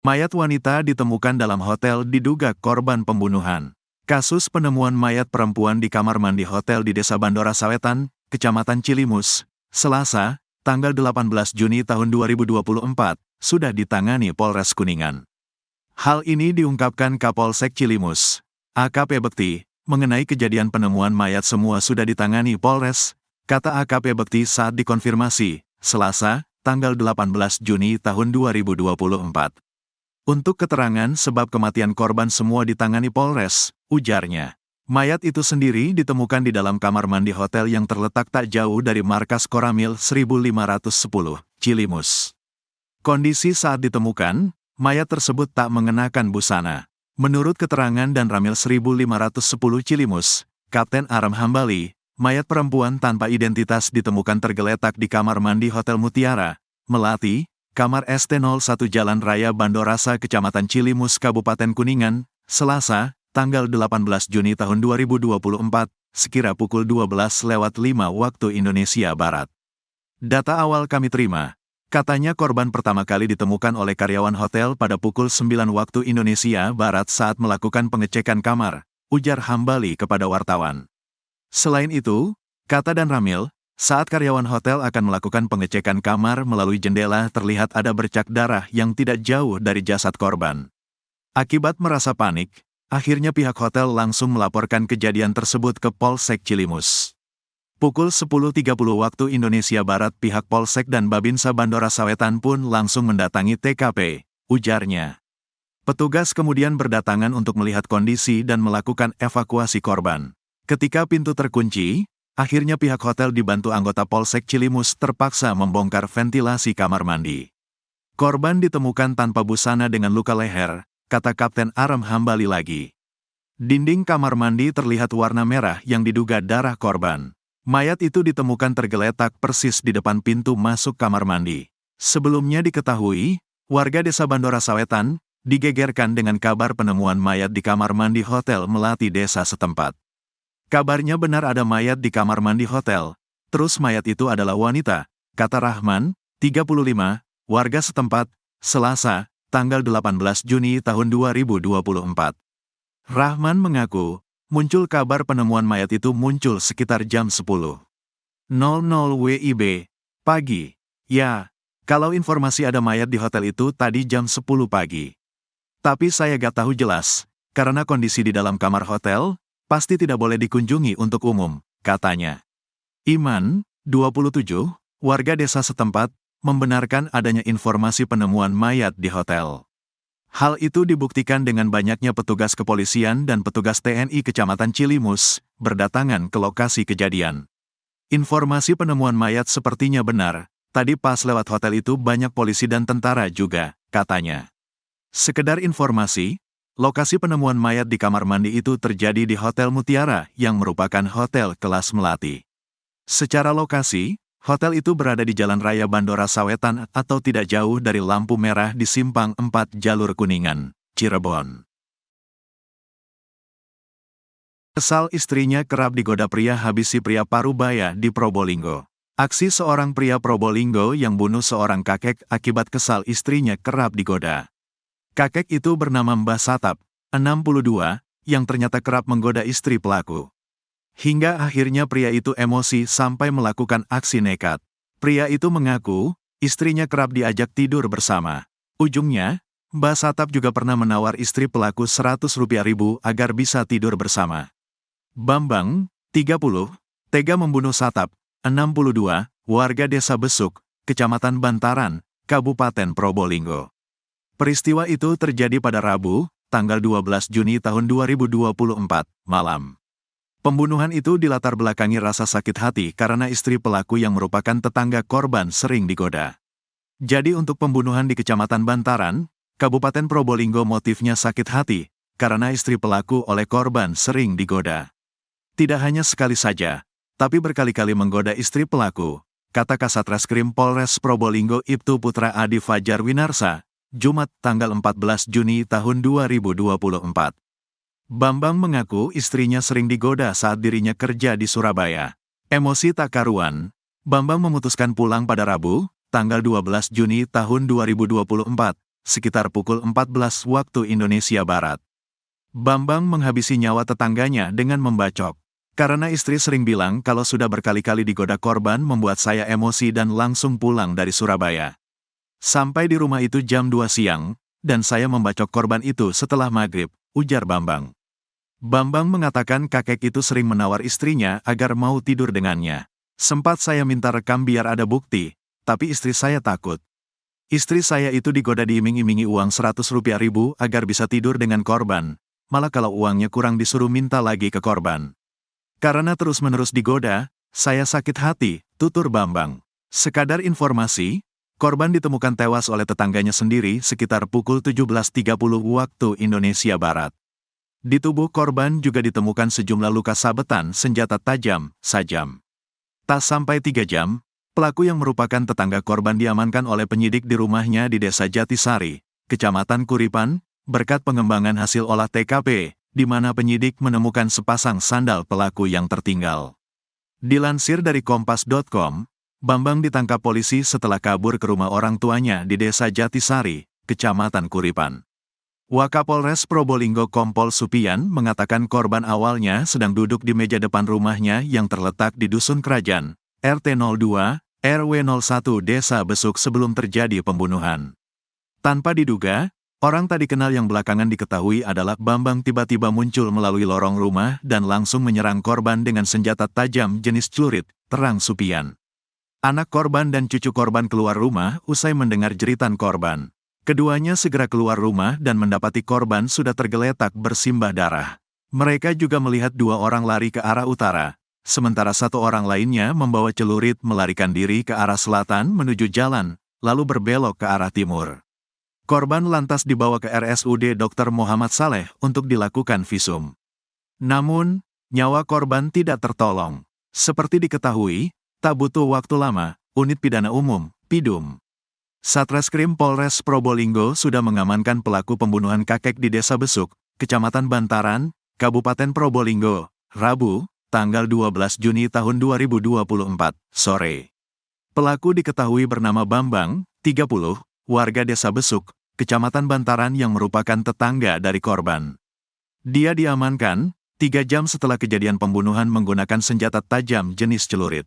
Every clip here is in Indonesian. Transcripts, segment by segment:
Mayat wanita ditemukan dalam hotel diduga korban pembunuhan. Kasus penemuan mayat perempuan di kamar mandi hotel di Desa Bandora Sawetan, Kecamatan Cilimus, Selasa, tanggal 18 Juni tahun 2024, sudah ditangani Polres Kuningan. Hal ini diungkapkan Kapolsek Cilimus, AKP Bekti, mengenai kejadian penemuan mayat semua sudah ditangani Polres, kata AKP Bekti saat dikonfirmasi, Selasa, tanggal 18 Juni tahun 2024. Untuk keterangan sebab kematian korban semua ditangani Polres, ujarnya. Mayat itu sendiri ditemukan di dalam kamar mandi hotel yang terletak tak jauh dari markas Koramil 1510, Cilimus. Kondisi saat ditemukan, mayat tersebut tak mengenakan busana. Menurut keterangan dan Ramil 1510 Cilimus, Kapten Aram Hambali, mayat perempuan tanpa identitas ditemukan tergeletak di kamar mandi Hotel Mutiara, Melati, Kamar ST01 Jalan Raya Bandorasa Kecamatan Cilimus Kabupaten Kuningan, Selasa, tanggal 18 Juni tahun 2024, sekira pukul 12:05 waktu Indonesia Barat. Data awal kami terima, katanya korban pertama kali ditemukan oleh karyawan hotel pada pukul 9 waktu Indonesia Barat saat melakukan pengecekan kamar, ujar Hambali kepada wartawan. Selain itu, kata dan Ramil, saat karyawan hotel akan melakukan pengecekan kamar melalui jendela terlihat ada bercak darah yang tidak jauh dari jasad korban. Akibat merasa panik, akhirnya pihak hotel langsung melaporkan kejadian tersebut ke Polsek Cilimus. Pukul 10.30 waktu Indonesia Barat pihak Polsek dan Babinsa Bandora Sawetan pun langsung mendatangi TKP, ujarnya. Petugas kemudian berdatangan untuk melihat kondisi dan melakukan evakuasi korban. Ketika pintu terkunci, akhirnya pihak hotel dibantu anggota Polsek Cilimus terpaksa membongkar ventilasi kamar mandi. Korban ditemukan tanpa busana dengan luka leher, kata Kapten Aram Hambali lagi. Dinding kamar mandi terlihat warna merah yang diduga darah korban. Mayat itu ditemukan tergeletak persis di depan pintu masuk kamar mandi. Sebelumnya diketahui, warga Desa Bandora Sawetan digegerkan dengan kabar penemuan mayat di kamar mandi Hotel Melati desa setempat. Kabarnya benar ada mayat di kamar mandi hotel, terus mayat itu adalah wanita, kata Rahman, 35, warga setempat, Selasa, tanggal 18 Juni tahun 2024. Rahman mengaku, muncul kabar penemuan mayat itu muncul sekitar jam 10.00 WIB, pagi. Ya, kalau informasi ada mayat di hotel itu tadi jam 10 pagi. Tapi saya gak tahu jelas, karena kondisi di dalam kamar hotel, pasti tidak boleh dikunjungi untuk umum, katanya. Iman, 27, warga desa setempat, membenarkan adanya informasi penemuan mayat di hotel. Hal itu dibuktikan dengan banyaknya petugas kepolisian dan petugas TNI Kecamatan Cilimus berdatangan ke lokasi kejadian. Informasi penemuan mayat sepertinya benar, tadi pas lewat hotel itu banyak polisi dan tentara juga, katanya. Sekedar informasi, lokasi penemuan mayat di kamar mandi itu terjadi di Hotel Mutiara yang merupakan hotel kelas Melati. Secara lokasi, hotel itu berada di Jalan Raya Bandora Sawetan atau tidak jauh dari lampu merah di Simpang 4 Jalur Kuningan, Cirebon. Kesal istrinya kerap digoda pria habis si pria Parubaya di Probolinggo. Aksi seorang pria Probolinggo yang bunuh seorang kakek akibat kesal istrinya kerap digoda. Kakek itu bernama Mbah Satap, 62, yang ternyata kerap menggoda istri pelaku. Hingga akhirnya pria itu emosi sampai melakukan aksi nekat. Pria itu mengaku, istrinya kerap diajak tidur bersama. Ujungnya, Mbah Satap juga pernah menawar istri pelaku Rp100.000 agar bisa tidur bersama. Bambang, 30, tega membunuh Satap, 62, warga Desa Besuk, Kecamatan Bantaran, Kabupaten Probolinggo. Peristiwa itu terjadi pada Rabu, tanggal 12 Juni tahun 2024, malam. Pembunuhan itu dilatar belakangi rasa sakit hati karena istri pelaku yang merupakan tetangga korban sering digoda. Jadi untuk pembunuhan di Kecamatan Bantaran, Kabupaten Probolinggo motifnya sakit hati, karena istri pelaku oleh korban sering digoda. Tidak hanya sekali saja, tapi berkali-kali menggoda istri pelaku, kata Kasat Reskrim Polres Probolinggo Ibtu Putra Adi Fajar Winarsa, Jumat tanggal 14 Juni tahun 2024. Bambang mengaku istrinya sering digoda saat dirinya kerja di Surabaya. Emosi tak karuan, Bambang memutuskan pulang pada Rabu, tanggal 12 Juni tahun 2024, sekitar pukul 14 waktu Indonesia Barat. Bambang menghabisi nyawa tetangganya dengan membacok. Karena istri sering bilang kalau sudah berkali-kali digoda korban membuat saya emosi dan langsung pulang dari Surabaya. Sampai di rumah itu jam 2 siang, dan saya membacok korban itu setelah maghrib, ujar Bambang. Bambang mengatakan kakek itu sering menawar istrinya agar mau tidur dengannya. Sempat saya minta rekam biar ada bukti, tapi istri saya takut. Istri saya itu digoda diiming-imingi uang 100 rupiah ribu agar bisa tidur dengan korban, malah kalau uangnya kurang disuruh minta lagi ke korban. Karena terus-menerus digoda, saya sakit hati, tutur Bambang. Sekadar informasi, korban ditemukan tewas oleh tetangganya sendiri sekitar pukul 17.30 waktu Indonesia Barat. Di tubuh korban juga ditemukan sejumlah luka sabetan senjata tajam, sajam. Tak sampai 3 jam, pelaku yang merupakan tetangga korban diamankan oleh penyidik di rumahnya di Desa Jatisari, Kecamatan Kuripan, berkat pengembangan hasil olah TKP, di mana penyidik menemukan sepasang sandal pelaku yang tertinggal. Dilansir dari Kompas.com, Bambang ditangkap polisi setelah kabur ke rumah orang tuanya di Desa Jatisari, Kecamatan Kuripan. Wakapolres Probolinggo Kompol Supian mengatakan korban awalnya sedang duduk di meja depan rumahnya yang terletak di Dusun Kerajaan, RT 02, RW 01 Desa Besuk sebelum terjadi pembunuhan. Tanpa diduga, orang tak dikenal yang belakangan diketahui adalah Bambang tiba-tiba muncul melalui lorong rumah dan langsung menyerang korban dengan senjata tajam jenis celurit, terang Supian. Anak korban dan cucu korban keluar rumah usai mendengar jeritan korban. Keduanya segera keluar rumah dan mendapati korban sudah tergeletak bersimbah darah. Mereka juga melihat 2 orang lari ke arah utara, sementara 1 orang lainnya membawa celurit melarikan diri ke arah selatan menuju jalan, lalu berbelok ke arah timur. Korban lantas dibawa ke RSUD Dr. Muhammad Saleh untuk dilakukan visum. Namun, nyawa korban tidak tertolong. Seperti diketahui, tak butuh waktu lama, Unit Pidana Umum, PIDUM, Satreskrim Polres Probolinggo sudah mengamankan pelaku pembunuhan kakek di Desa Besuk, Kecamatan Bantaran, Kabupaten Probolinggo, Rabu, tanggal 12 Juni tahun 2024, sore. Pelaku diketahui bernama Bambang, 30, warga Desa Besuk, Kecamatan Bantaran yang merupakan tetangga dari korban. Dia diamankan 3 jam setelah kejadian pembunuhan menggunakan senjata tajam jenis celurit.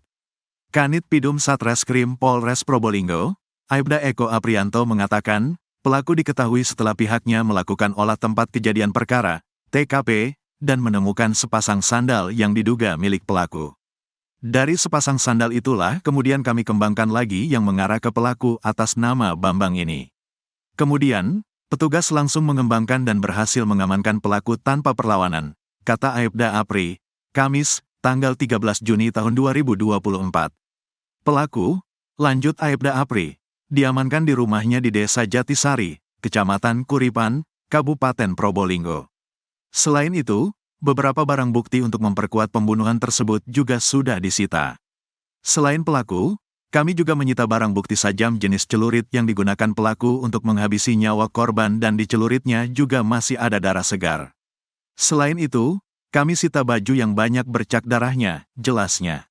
Kanit Pidum Satreskrim Polres Probolinggo, Aibda Eko Aprianto mengatakan, pelaku diketahui setelah pihaknya melakukan olah tempat kejadian perkara, TKP, dan menemukan sepasang sandal yang diduga milik pelaku. Dari sepasang sandal itulah kemudian kami kembangkan lagi yang mengarah ke pelaku atas nama Bambang ini. Kemudian, petugas langsung mengembangkan dan berhasil mengamankan pelaku tanpa perlawanan, kata Aibda Apri, Kamis, tanggal 13 Juni tahun 2024. Pelaku, lanjut Aibda Apri, diamankan di rumahnya di Desa Jatisari, Kecamatan Kuripan, Kabupaten Probolinggo. Selain itu, beberapa barang bukti untuk memperkuat pembunuhan tersebut juga sudah disita. Selain pelaku, kami juga menyita barang bukti sajam jenis celurit yang digunakan pelaku untuk menghabisi nyawa korban dan di celuritnya juga masih ada darah segar. Selain itu, kami sita baju yang banyak bercak darahnya, jelasnya.